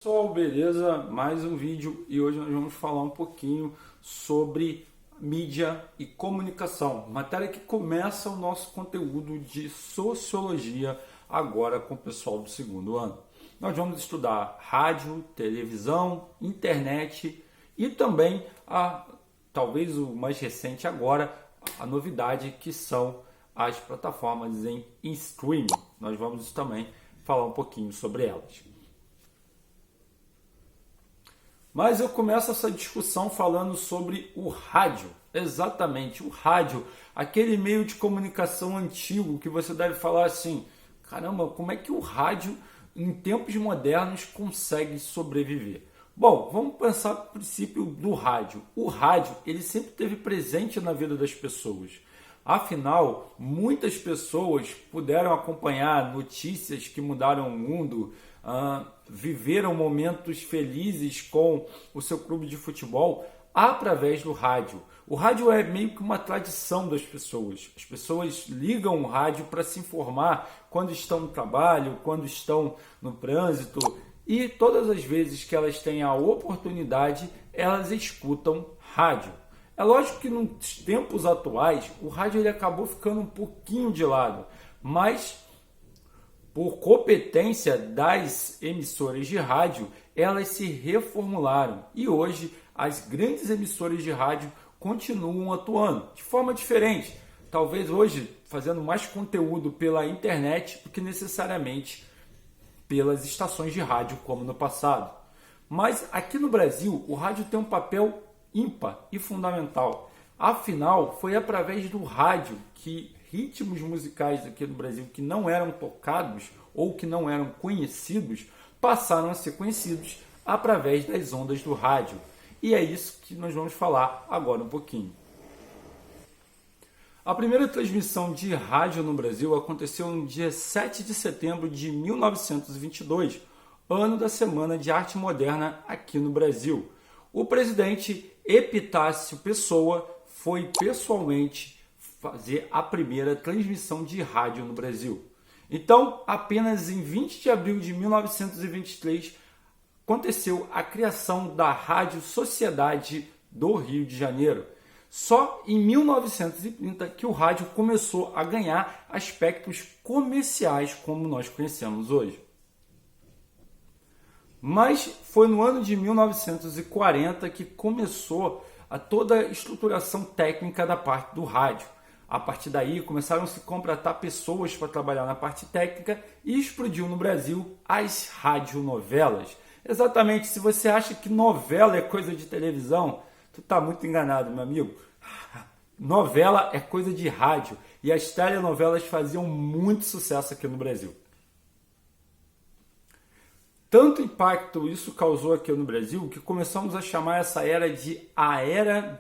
Pessoal, beleza? Mais um vídeo e hoje nós vamos falar um pouquinho sobre mídia e comunicação, matéria que começa o nosso conteúdo de sociologia agora com o pessoal do segundo ano. Nós vamos estudar rádio, televisão, internet e também talvez o mais recente agora, a novidade que são as plataformas em streaming. Nós vamos também falar um pouquinho sobre elas. Mas eu começo essa discussão falando sobre o rádio. Exatamente, o rádio, aquele meio de comunicação antigo que você deve falar assim, caramba, como é que o rádio em tempos modernos consegue sobreviver? Bom, vamos pensar no princípio do rádio. O rádio, ele sempre esteve presente na vida das pessoas. Afinal, muitas pessoas puderam acompanhar notícias que mudaram o mundo, viveram momentos felizes com o seu clube de futebol através do rádio. O rádio é meio que uma tradição das pessoas. As pessoas ligam o rádio para se informar quando estão no trabalho, quando estão no trânsito, e todas as vezes que elas têm a oportunidade, elas escutam rádio. É lógico que nos tempos atuais o rádio ele acabou ficando um pouquinho de lado, mas por competência das emissoras de rádio, elas se reformularam e hoje as grandes emissoras de rádio continuam atuando de forma diferente. Talvez hoje fazendo mais conteúdo pela internet do que necessariamente pelas estações de rádio como no passado. Mas aqui no Brasil o rádio tem um papel ímpar e fundamental. Afinal, foi através do rádio que ritmos musicais aqui no Brasil que não eram tocados ou que não eram conhecidos passaram a ser conhecidos através das ondas do rádio. E é isso que nós vamos falar agora um pouquinho. A primeira transmissão de rádio no Brasil aconteceu no dia 7 de setembro de 1922, ano da Semana de Arte Moderna aqui no Brasil. O presidente Epitácio Pessoa foi pessoalmente fazer a primeira transmissão de rádio no Brasil. Então, apenas em 20 de abril de 1923, aconteceu a criação da Rádio Sociedade do Rio de Janeiro. Só em 1930 que o rádio começou a ganhar aspectos comerciais como nós conhecemos hoje. Mas foi no ano de 1940 que começou toda a estruturação técnica da parte do rádio. A partir daí começaram a se contratar pessoas para trabalhar na parte técnica e explodiu no Brasil as radionovelas. Exatamente, se você acha que novela é coisa de televisão, tu está muito enganado, meu amigo. Novela é coisa de rádio e as telenovelas faziam muito sucesso aqui no Brasil. Tanto impacto isso causou aqui no Brasil que começamos a chamar essa era de a era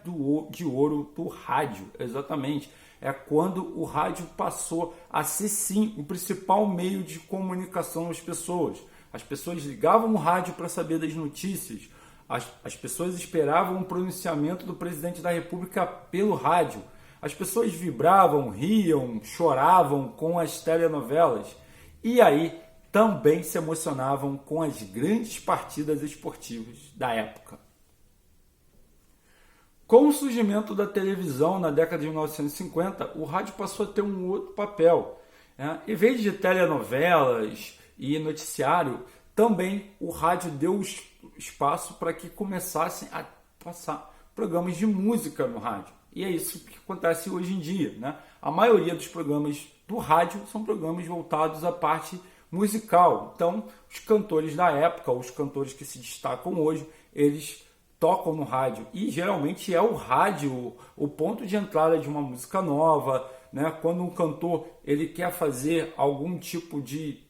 de ouro do rádio. Exatamente. É quando o rádio passou a ser, sim, o principal meio de comunicação das pessoas. As pessoas ligavam o rádio para saber das notícias. As pessoas esperavam o pronunciamento do presidente da República pelo rádio. As pessoas vibravam, riam, choravam com as telenovelas. E aí também se emocionavam com as grandes partidas esportivas da época. Com o surgimento da televisão na década de 1950, o rádio passou a ter um outro papel. Em vez de telenovelas e noticiário, também o rádio deu espaço para que começassem a passar programas de música no rádio. E é isso que acontece hoje em dia. A maioria dos programas do rádio são programas voltados à parte musical. Então, os cantores da época, os cantores que se destacam hoje, eles tocam no rádio. E geralmente é o rádio o ponto de entrada de uma música nova. Quando um cantor ele quer fazer algum tipo de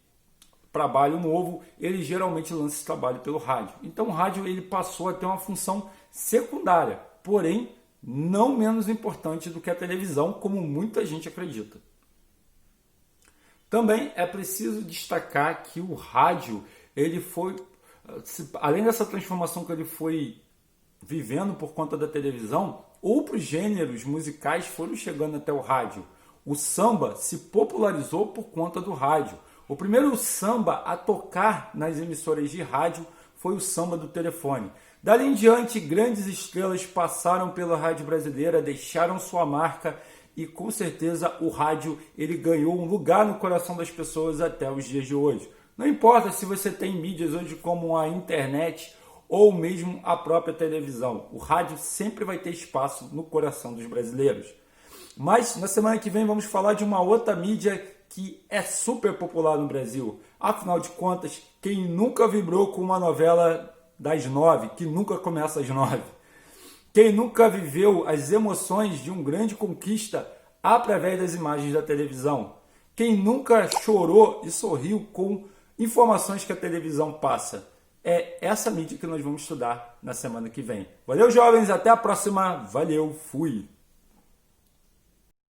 trabalho novo, ele geralmente lança esse trabalho pelo rádio. Então o rádio ele passou a ter uma função secundária, porém não menos importante do que a televisão, como muita gente acredita. Também é preciso destacar que o rádio, ele foi, além dessa transformação que ele foi vivendo por conta da televisão, outros gêneros musicais foram chegando até o rádio. O samba se popularizou por conta do rádio. O primeiro samba a tocar nas emissoras de rádio foi o samba do telefone. Dali em diante, grandes estrelas passaram pela rádio brasileira, deixaram sua marca e com certeza o rádio ele ganhou um lugar no coração das pessoas até os dias de hoje. Não importa se você tem mídias hoje como a internet ou mesmo a própria televisão, o rádio sempre vai ter espaço no coração dos brasileiros. Mas na semana que vem vamos falar de uma outra mídia que é super popular no Brasil. Afinal de contas, quem nunca vibrou com uma novela das 9, que nunca começa às 9? Quem nunca viveu as emoções de uma grande conquista através das imagens da televisão? Quem nunca chorou e sorriu com informações que a televisão passa? É essa mídia que nós vamos estudar na semana que vem. Valeu, jovens, até a próxima. Valeu, fui!